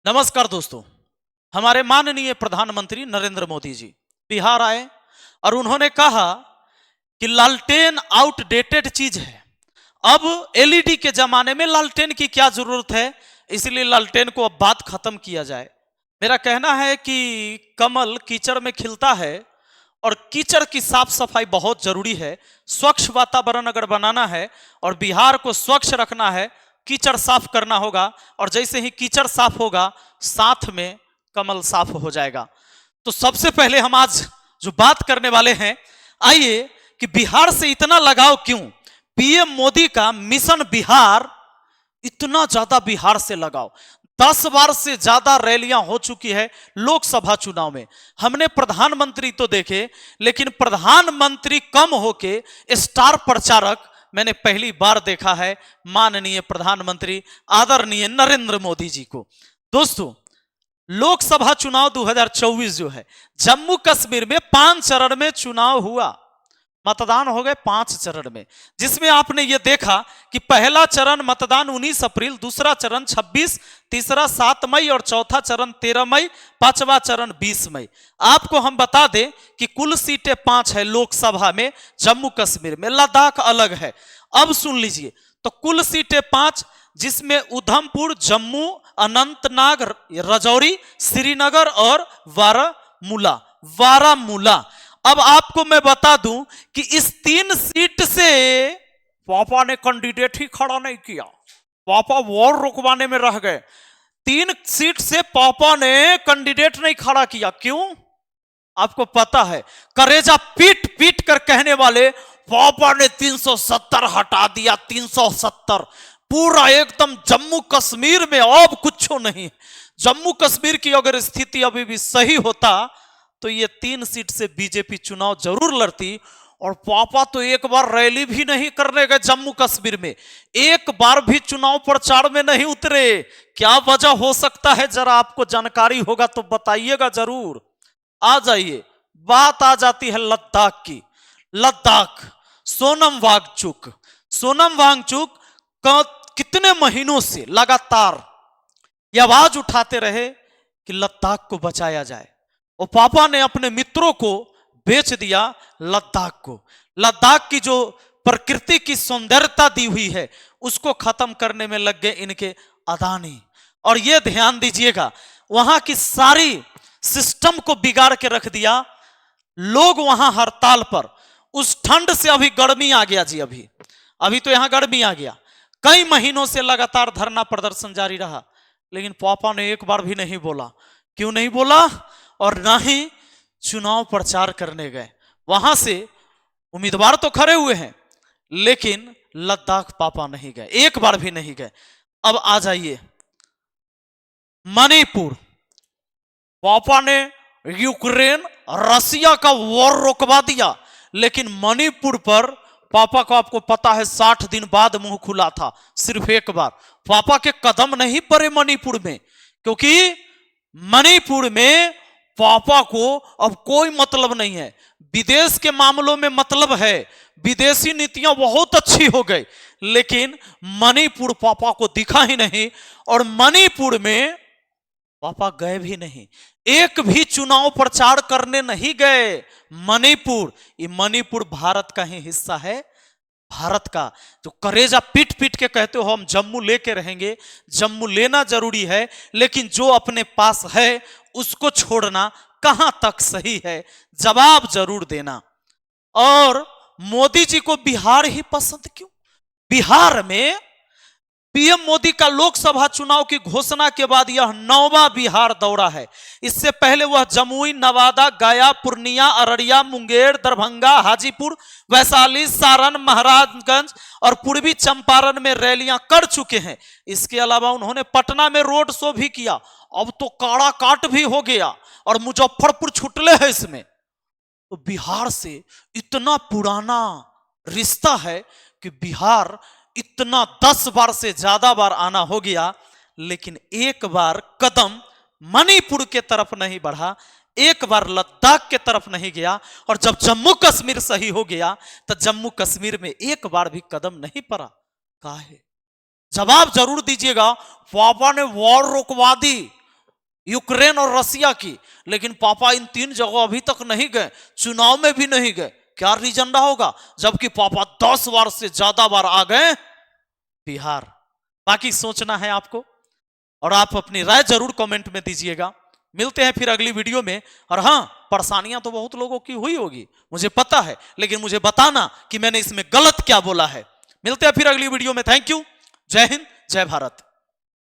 नमस्कार दोस्तों। हमारे माननीय प्रधानमंत्री नरेंद्र मोदी जी बिहार आए और उन्होंने कहा कि लालटेन आउटडेटेड चीज है। अब एलईडी के जमाने में लालटेन की क्या जरूरत है, इसलिए लालटेन को अब बात खत्म किया जाए। मेरा कहना है कि कमल कीचड़ में खिलता है और कीचड़ की साफ सफाई बहुत जरूरी है। स्वच्छ वातावरण अगर बनाना है और बिहार को स्वच्छ रखना है, कीचड़ साफ करना होगा और जैसे ही कीचड़ साफ होगा साथ में कमल साफ हो जाएगा। तो सबसे पहले हम आज जो बात करने वाले हैं, आइए कि बिहार से इतना लगाव क्यों, पीएम मोदी का मिशन बिहार, इतना ज्यादा बिहार से लगाव। 10 बार से ज्यादा रैलियां हो चुकी है लोकसभा चुनाव में। हमने प्रधानमंत्री तो देखे, लेकिन प्रधानमंत्री कम होके स्टार प्रचारक मैंने पहली बार देखा है माननीय प्रधानमंत्री आदरणीय नरेंद्र मोदी जी को। दोस्तों, लोकसभा चुनाव 2024 जो है, जम्मू कश्मीर में 5 चरण में चुनाव हुआ, मतदान हो गए 5 चरण में, जिसमें आपने ये देखा कि पहला चरण मतदान 19 अप्रैल, दूसरा चरण 26, तीसरा 7 मई और चौथा चरण 13 मई, पांचवा चरण 20 मई। आपको हम बता दें कि कुल सीटें 5 है लोकसभा में जम्मू कश्मीर में, लद्दाख अलग है। अब सुन लीजिए, तो कुल सीटें 5, जिसमें उधमपुर, जम्मू, अनंतनाग, राजौरी, श्रीनगर और बारामूला। अब आपको मैं बता दूं कि इस 3 सीट से पापा ने कैंडिडेट ही खड़ा नहीं किया, पापा वोट रुकवाने में रह गए। 3 सीट से पापा ने कैंडिडेट नहीं खड़ा किया। क्यों? आपको पता है, करेजा पीट पीट कर कहने वाले पापा ने 370 हटा दिया, 370 पूरा एकदम जम्मू कश्मीर में अब कुछ नहीं। जम्मू कश्मीर की अगर स्थिति अभी भी सही होता तो ये 3 सीट से बीजेपी चुनाव जरूर लड़ती। और पापा तो एक बार रैली भी नहीं करने गए जम्मू कश्मीर में, एक बार भी चुनाव प्रचार में नहीं उतरे। क्या वजह हो सकता है, जरा आपको जानकारी होगा तो बताइएगा जरूर। आ जाइए, बात आ जाती है लद्दाख की। लद्दाख, सोनम वांगचुक कितने महीनों से लगातार ये आवाज उठाते रहे कि लद्दाख को बचाया जाए, और पापा ने अपने मित्रों को बेच दिया लद्दाख को। लद्दाख की जो प्रकृति की सौंदर्यता दी हुई है उसको खत्म करने में लग गए इनके अदानी। और ये ध्यान दीजिएगा, वहां की सारी सिस्टम को बिगाड़ के रख दिया। लोग वहां हड़ताल पर, उस ठंड से अभी गर्मी आ गया जी, अभी तो यहां गर्मी आ गया। कई महीनों से लगातार धरना प्रदर्शन जारी रहा, लेकिन पापा ने एक बार भी नहीं बोला। क्यों नहीं बोला? और ना ही चुनाव प्रचार करने गए। वहां से उम्मीदवार तो खड़े हुए हैं, लेकिन लद्दाख पापा नहीं गए, एक बार भी नहीं गए। अब आ जाइए मणिपुर। पापा ने यूक्रेन रसिया का वॉर रोकवा दिया, लेकिन मणिपुर पर पापा को, आपको पता है, 60 दिन बाद मुंह खुला था सिर्फ एक बार। पापा के कदम नहीं पड़े मणिपुर में, क्योंकि मणिपुर में पापा को अब कोई मतलब नहीं है। विदेश के मामलों में मतलब है, विदेशी नीतियां बहुत अच्छी हो गई, लेकिन मणिपुर पापा को दिखा ही नहीं। और मणिपुर में पापा गए भी नहीं, एक भी चुनाव प्रचार करने नहीं गए। मणिपुर भारत का ही हिस्सा है। भारत का जो करेजा पीट पीट के कहते हो हम जम्मू लेके रहेंगे, जम्मू लेना जरूरी है, लेकिन जो अपने पास है उसको छोड़ना कहां तक सही है, जवाब जरूर देना। और मोदी जी को बिहार ही पसंद क्यों? बिहार में पीएम मोदी का लोकसभा चुनाव की घोषणा के बाद यह 9वां बिहार दौरा है। इससे पहले वह जमुई, नवादा, गया, पूर्णिया, अररिया, मुंगेर, दरभंगा, हाजीपुर, वैशाली, सारण, महाराजगंज और पूर्वी चंपारण में रैलियां कर चुके हैं। इसके अलावा उन्होंने पटना में रोड शो भी किया। अब तो काड़ा काट भी हो गया और मुजफ्फरपुर छुटले है इसमें। तो बिहार से इतना पुराना रिश्ता है कि बिहार इतना 10 बार से ज्यादा बार आना हो गया, लेकिन एक बार कदम मणिपुर के तरफ नहीं बढ़ा, एक बार लद्दाख के तरफ नहीं गया। और जब जम्मू कश्मीर सही हो गया तो जम्मू कश्मीर में एक बार भी कदम नहीं पड़ा। काहे? जवाब जरूर दीजिएगा। पापा ने वॉर रोकवा दी, यूक्रेन और रसिया की, लेकिन पापा इन 3 जगहों अभी तक नहीं गए, चुनाव में भी नहीं गए। क्या रीजन रहा होगा? जबकि पापा 10 बार से ज्यादा बार आ गए बिहार। बाकी सोचना है आपको, और आप अपनी राय जरूर कमेंट में दीजिएगा। मिलते हैं फिर अगली वीडियो में। और हाँ, परेशानियां तो बहुत लोगों की हुई होगी, मुझे पता है, लेकिन मुझे बताना कि मैंने इसमें गलत क्या बोला है। मिलते हैं फिर अगली वीडियो में। Thank you. जय हिंद, जय भारत।